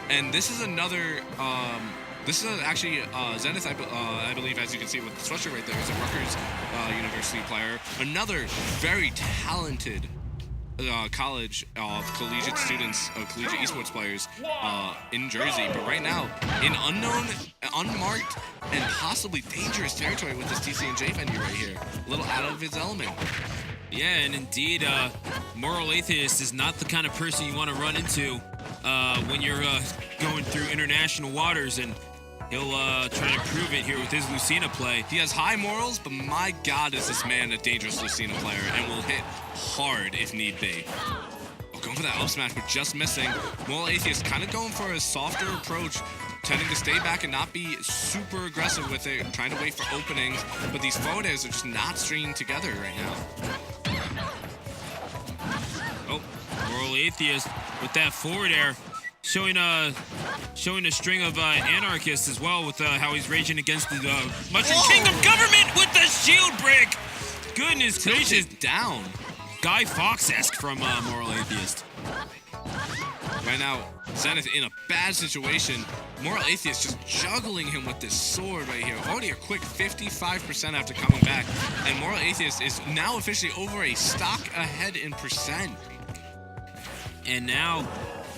And this is another, this is actually Zenith, I believe, as you can see with the sweatshirt right there, is a Rutgers University player. Another very talented college of collegiate students, collegiate esports players in Jersey. But right now, in unknown, unmarked, and possibly dangerous territory with this TCNJ venue right here. A little out of his element. Yeah, and indeed, MoralAtheist is not the kind of person you want to run into when you're going through international waters, and he'll try to prove it here with his Lucina play. He has high morals, but my God, is this man a dangerous Lucina player, and will hit hard if need be. Oh, going for that up smash, but just missing. MoralAtheist kind of going for a softer approach, tending to stay back and not be super aggressive with it, trying to wait for openings, but these forward airs are just not stringing together right now. Oh, MoralAtheist with that forward air, showing a string of anarchists as well with how he's raging against the Mushroom Kingdom government with the shield break. Goodness gracious, down. Guy Fawkes-esque from MoralAtheist. Right now, Zenith in a bad situation. MoralAtheist just juggling him with this sword right here. Already a quick 55% after coming back. And MoralAtheist is now officially over a stock ahead in percent. And now,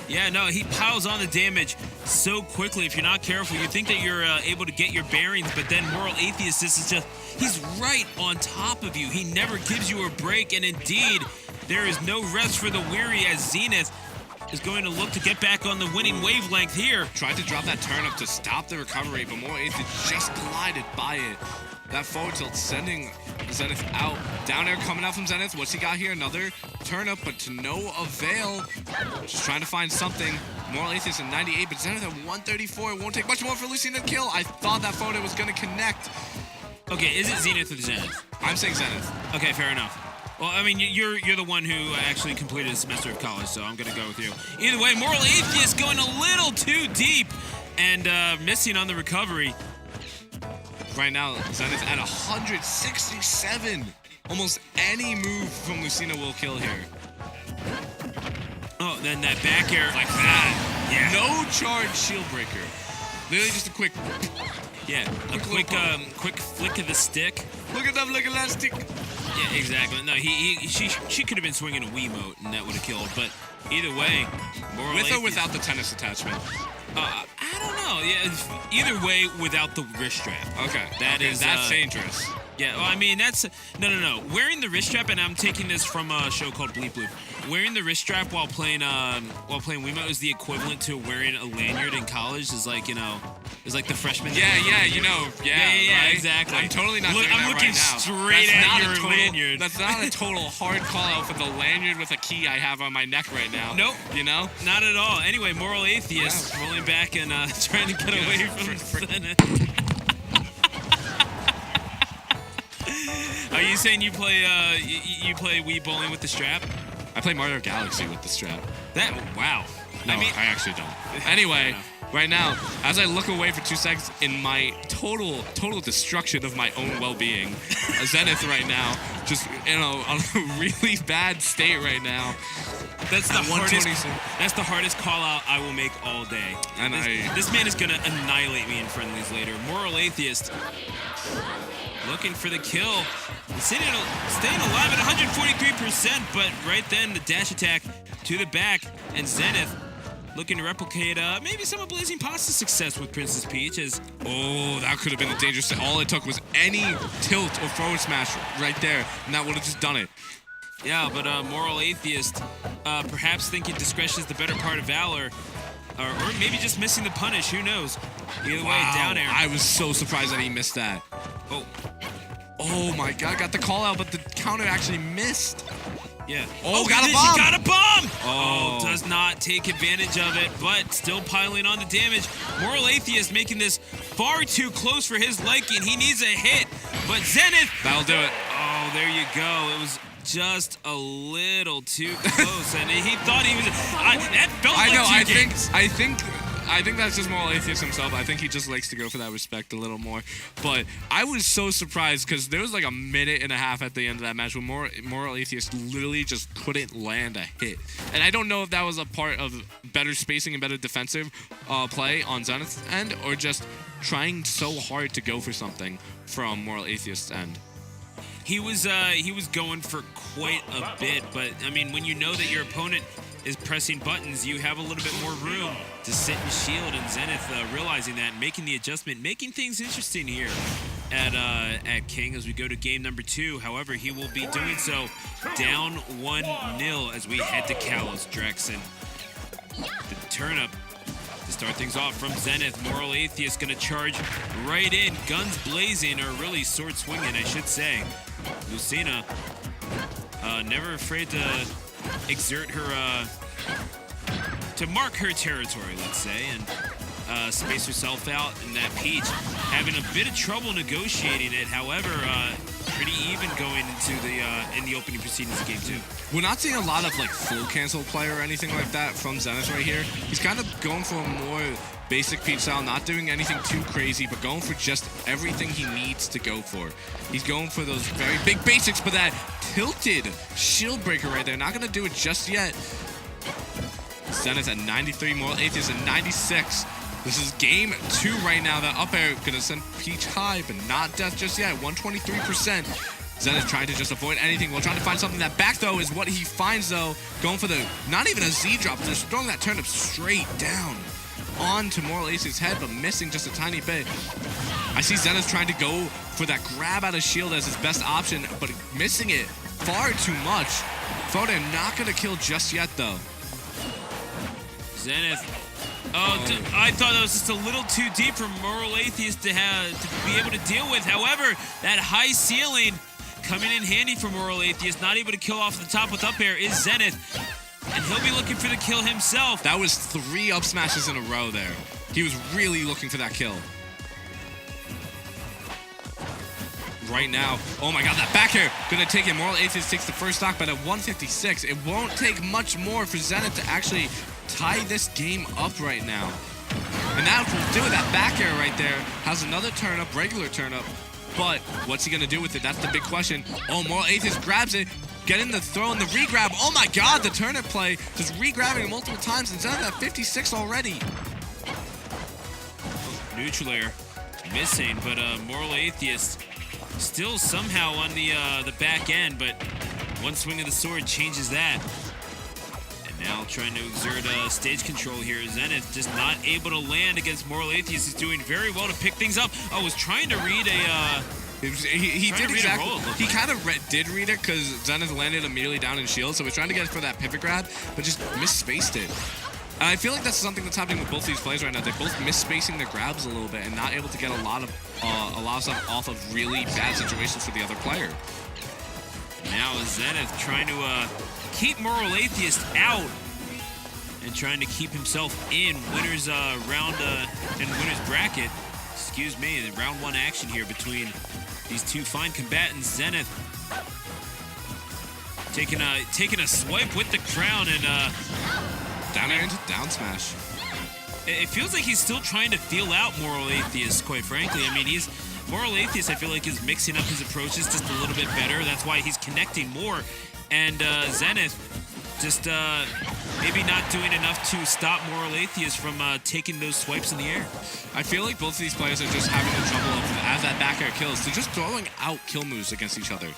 yeah, no, he piles on the damage so quickly. If you're not careful, you think that you're able to get your bearings, but then MoralAtheist, this is just, he's right on top of you. He never gives you a break, and indeed, there is no rest for the weary as Zenith is going to look to get back on the winning wavelength here. Tried to drop that turn up to stop the recovery, but MoralAtheist just glided by it. That forward tilt sending Zenith out. Down air coming out from Zenith. What's he got here? Another turn up, but to no avail. Just trying to find something. MoralAtheist at 98, but Zenith at 134. It won't take much more for Lucina to kill. I thought that forward was going to connect. Okay, is it Zenith or Zenith? I'm saying Zenith. Okay, fair enough. Well, I mean, you're the one who actually completed a semester of college, so I'm going to go with you. Either way, MoralAtheist going a little too deep and missing on the recovery. Right now, Zenith at 167. Almost any move from Lucina will kill here. Oh, then that back air like that. Yeah. No charge shield breaker. Literally just a quick... Yeah, a quick flick of the stick. Look at that stick. Yeah, exactly. No, she could have been swinging a Wiimote and that would have killed. But either way, with or without the tennis attachment? I don't know. Yeah, either way, without the wrist strap. Okay, that's dangerous. Yeah, well, I mean, that's... No. Wearing the wrist strap, and I'm taking this from a show called Bleep Bloop. Wearing the wrist strap while playing Wiimote is the equivalent to wearing a lanyard in college. Is like, is like the freshman... Yeah, right? Exactly. I'm totally not doing that I'm looking right now. straight at your lanyard. That's not a total hard call out for the lanyard with a key I have on my neck right now. Nope. You know? Not at all. Anyway, MoralAtheist rolling back and trying to get away from Zenith. Are you saying you play Wii bowling with the strap? I play Mario Galaxy with the strap. Wow. No, I actually don't. Anyway, right now, as I look away for 2 seconds in my total destruction of my own well-being, Zenith right now, just on a really bad state right now. That's the hardest call out I will make all day. And this man is gonna annihilate me in friendlies later. MoralAtheist looking for the kill. Staying alive at 143%, but right then the dash attack to the back, and Zenith looking to replicate maybe some of Blazing Pasta's success with Princess Peach. That could have been a dangerous... All it took was any tilt or forward smash right there, and that would have just done it. Yeah, but MoralAtheist perhaps thinking discretion is the better part of valor, or maybe just missing the punish. Who knows? Either way, down air. I was so surprised that he missed that. Oh my God! Got the call out, but the counter actually missed. Yeah. Got a bomb! She got a bomb! Does not take advantage of it, but still piling on the damage. MoralAtheist making this far too close for his liking. He needs a hit, but Zenith... That'll do it. Oh, there you go. It was just a little too close, and he thought he was... That felt like 2 games. I think I think that's just Moral Atheist himself. I think he just likes to go for that respect a little more. But I was so surprised because there was like a minute and a half at the end of that match where Moral Atheist literally just couldn't land a hit. And I don't know if that was a part of better spacing and better defensive play on Zenith's end, or just trying so hard to go for something from Moral Atheist's end. He was going for quite a bit, but I mean, when you know that your opponent is pressing buttons, you have a little bit more room to sit and shield, and Zenith realizing that, making the adjustment, making things interesting here at King as we go to game number 2. However, he will be doing so down 1-0 as we head to Kalos. Drexen, the turn-up to start things off from Zenith. Moral Atheist gonna charge right in, guns blazing, or really sword swinging, I should say. Lucina, never afraid to exert her, to mark her territory, let's say, and space herself out. And that Peach having a bit of trouble negotiating it. However, pretty even going into in the opening proceedings of game 2. We're not seeing a lot of like full cancel play or anything like that from Zenith right here. He's kind of going for a more basic Peach style, not doing anything too crazy, but going for just everything he needs to go for. He's going for those very big basics, but that tilted shield breaker right there, not going to do it just yet. Zenith at 93, Moral Atheist at 96. This is game 2 right now. That up air going to send Peach high, but not death just yet. 123%. Zenith trying to just avoid anything while trying to find something. That back throw is what he finds, though. Going for the, not even a Z drop, just throwing that turnip straight down onto Moral Atheist's head, but missing just a tiny bit. I see Zenith trying to go for that grab out of shield as his best option, but missing it far too much. Foden not going to kill just yet, though. Zenith. Oh, I thought that was just a little too deep for Moral Atheist to be able to deal with. However, that high ceiling coming in handy for Moral Atheist, not able to kill off the top with up air, is Zenith. And he'll be looking for the kill himself. That was 3 up smashes in a row there. He was really looking for that kill. Right now, oh my god, that back air gonna take it. Moral Atheist takes the first stock, but at 156, it won't take much more for Zenith to actually tie this game up right now. And that will do it. That back air right there has another turn up, regular turn up. But what's he gonna do with it? That's the big question. Oh, Moral Atheist grabs it, getting the throw and the re-grab. Oh my god, the turnip play, just re-grabbing it multiple times, and Zenith at 56 already. Neutral air missing, but Moral Atheist still somehow on the back end, but one swing of the sword changes that. And now trying to exert stage control here. Zenith just not able to land against Moral Atheist. He's doing very well to pick things up. Oh, was trying to read a... He did exactly. He kind of did read it because Zenith landed immediately down in shield, so he was trying to get for that pivot grab, but just misspaced it. And I feel like that's something that's happening with both these players right now. They're both misspacing their grabs a little bit and not able to get a lot of stuff off of really bad situations for the other player. Now Zenith trying to keep Moral Atheist out and trying to keep himself in winners round and winners bracket. Excuse me, the round 1 action here between these two fine combatants. Zenith taking a swipe with the crown and down air into down smash. It feels like he's still trying to feel out Moral Atheist, quite frankly. I mean, Moral Atheist, I feel like, is mixing up his approaches just a little bit better. That's why he's connecting more. And Zenith just maybe not doing enough to stop Moral Atheist from taking those swipes in the air. I feel like both of these players are just having the trouble of, as that back air kills, they're just throwing out kill moves against each other.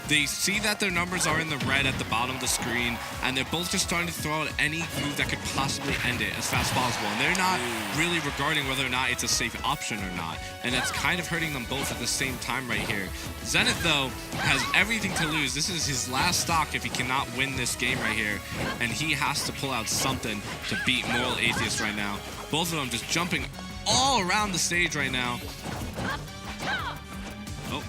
They see that their numbers are in the red at the bottom of the screen, and they're both just starting to throw out any move that could possibly end it as fast as possible. And they're not really regarding whether or not it's a safe option or not. And that's kind of hurting them both at the same time right here. Zenith, though, has everything to lose. This is his last stock if he cannot win this game right here. And he has to pull out something to beat Moral Atheist right now. Both of them just jumping all around the stage right now. Oh.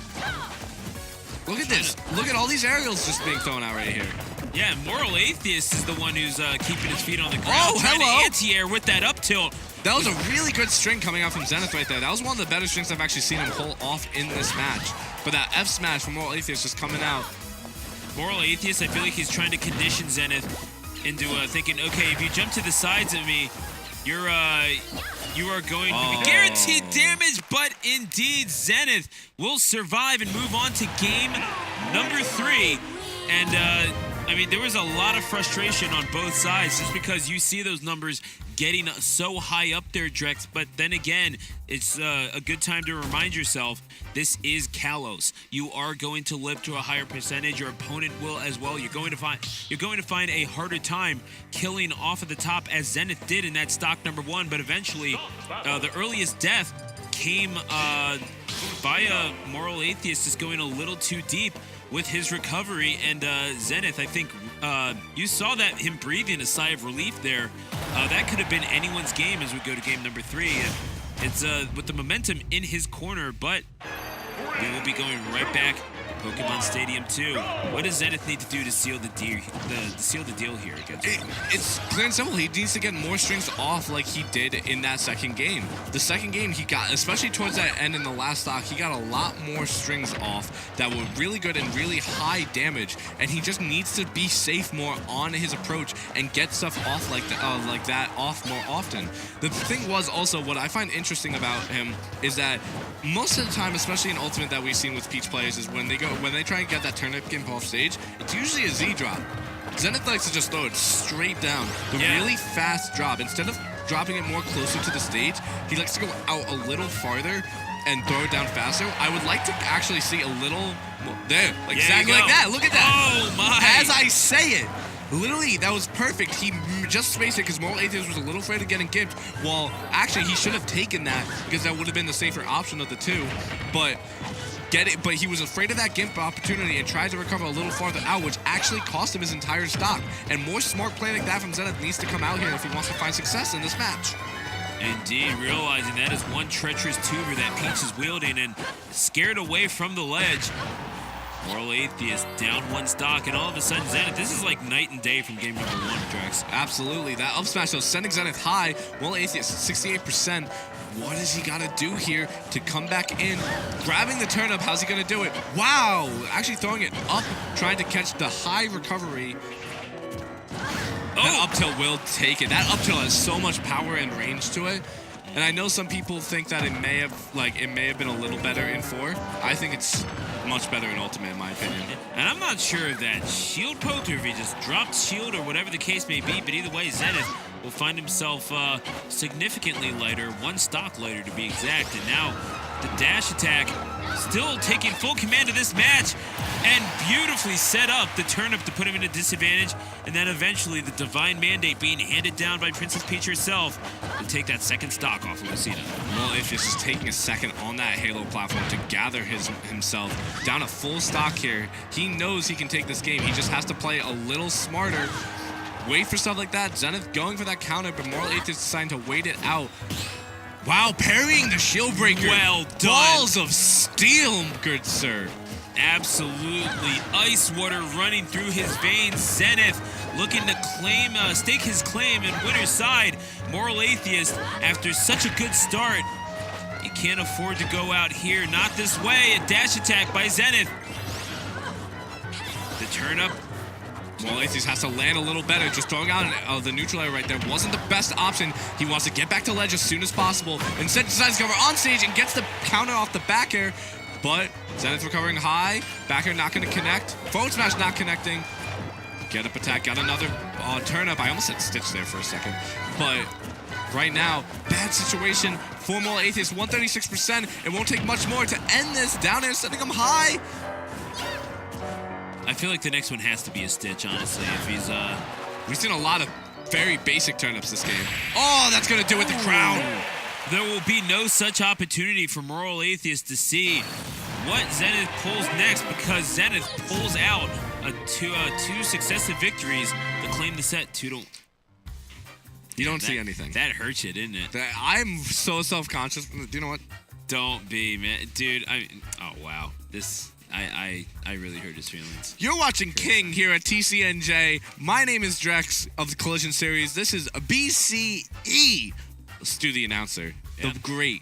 Look at this. Look at all these aerials just being thrown out right here. Yeah, Moral Atheist is the one who's keeping his feet on the ground. Oh, trying hello. to anti-air with that up tilt. That was a really good string coming out from Zenith right there. That was one of the better strings I've actually seen him pull off in this match. But that F smash from Moral Atheist just coming out. Moral Atheist, I feel like he's trying to condition Zenith into thinking, okay, if you jump to the sides of me, you are going to be guaranteed damage, but indeed Zenith will survive and move on to game number 3. And I mean, there was a lot of frustration on both sides just because you see those numbers getting so high up there, Drex. But then again, it's a good time to remind yourself, this is Kalos. You are going to live to a higher percentage. Your opponent will as well. You're going to find a harder time killing off at the top, as Zenith did in that stock number 1. But eventually, the earliest death came via MoralAtheist just going a little too deep with his recovery. And Zenith, I think you saw that him breathing a sigh of relief there. That could have been anyone's game as we go to game number 3. And it's with the momentum in his corner, but we will be going right back Pokemon Stadium 2. What does Zenith need to do to seal the deal here against It's clear and simple. He needs to get more strings off like he did in that second game. The second game he got, especially towards that end in the last stock, he got a lot more strings off that were really good and really high damage, and he just needs to be safe more on his approach and get stuff off like that off more often. The thing was also, what I find interesting about him is that most of the time, especially in Ultimate that we've seen with Peach players, is when they try and get that turnip gimp off stage, it's usually a Z drop. Zenith likes to just throw it straight down. The really fast drop. Instead of dropping it more closer to the stage, he likes to go out a little farther and throw it down faster. I would like to actually see a little there, like exactly like that. Look at that. Oh my! As I say it. Literally, that was perfect. He just spaced it because MoralAtheist was a little afraid of getting gimped. Well, actually, he should have taken that because that would have been the safer option of the two. But he was afraid of that gimp opportunity and tried to recover a little farther out, which actually cost him his entire stock. And more smart play like that from Zenith needs to come out here if he wants to find success in this match. Indeed, realizing that is one treacherous tuber that Peach is wielding and scared away from the ledge. MoralAtheist down 1 stock, and all of a sudden Zenith, this is like night and day from game number 1, Drex. Absolutely. That up smash, though, sending Zenith high. MoralAtheist 68%. What does he got to do here to come back in? Grabbing the turnip, how's he going to do it? Wow! Actually throwing it up, trying to catch the high recovery. That up tilt will take it. That up tilt has so much power and range to it. And I know some people think that it may have been a little better in 4. I think it's much better in Ultimate, in my opinion. And I'm not sure if that shield poked or if he just dropped shield or whatever the case may be, but either way, Zenith will find himself significantly lighter, 1 stock lighter to be exact. And now the dash attack still taking full command of this match and beautifully set up the turnip to put him in a disadvantage. And then eventually the divine mandate being handed down by Princess Peach herself to take that 2nd stock off of Lucina. Well, if it's just taking a second on that Halo platform to gather himself down a full stock here, he knows he can take this game. He just has to play a little smarter. Wait for stuff like that. Zenith going for that counter, but MoralAtheist deciding to wait it out. Wow, parrying the shield breaker. Well done. Balls of steel, good sir. Absolutely. Ice water running through his veins. Zenith looking to stake his claim in winner's side. MoralAtheist, after such a good start, he can't afford to go out here. Not this way. A dash attack by Zenith. The turn up. MoralAtheist has to land a little better. Just throwing out the neutral air right there wasn't the best option. He wants to get back to ledge as soon as possible. Instead, decides to cover on stage and gets the counter off the back air. But Zenith recovering high. Back air not going to connect. Forward smash not connecting. Get up attack. Got another turn up. I almost said Stitch there for a second. But right now, bad situation for MoralAtheist. 136%. It won't take much more to end this. Down air sending him high. I feel like the next one has to be a Stitch, honestly. If he's We've seen a lot of very basic turnips this game. Oh, that's going to do it, the crown. There will be no such opportunity for MoralAtheist to see what Zenith pulls next, because Zenith pulls out two successive victories to claim the set 2-1. You don't see anything. That hurts you, didn't it? I'm so self-conscious. Do you know what? Don't be, man. Dude, oh, wow. I really hurt his feelings. You're watching King here at TCNJ. My name is Drex of the Collision Series. This is BCE. Let's do the announcer. Yep. The great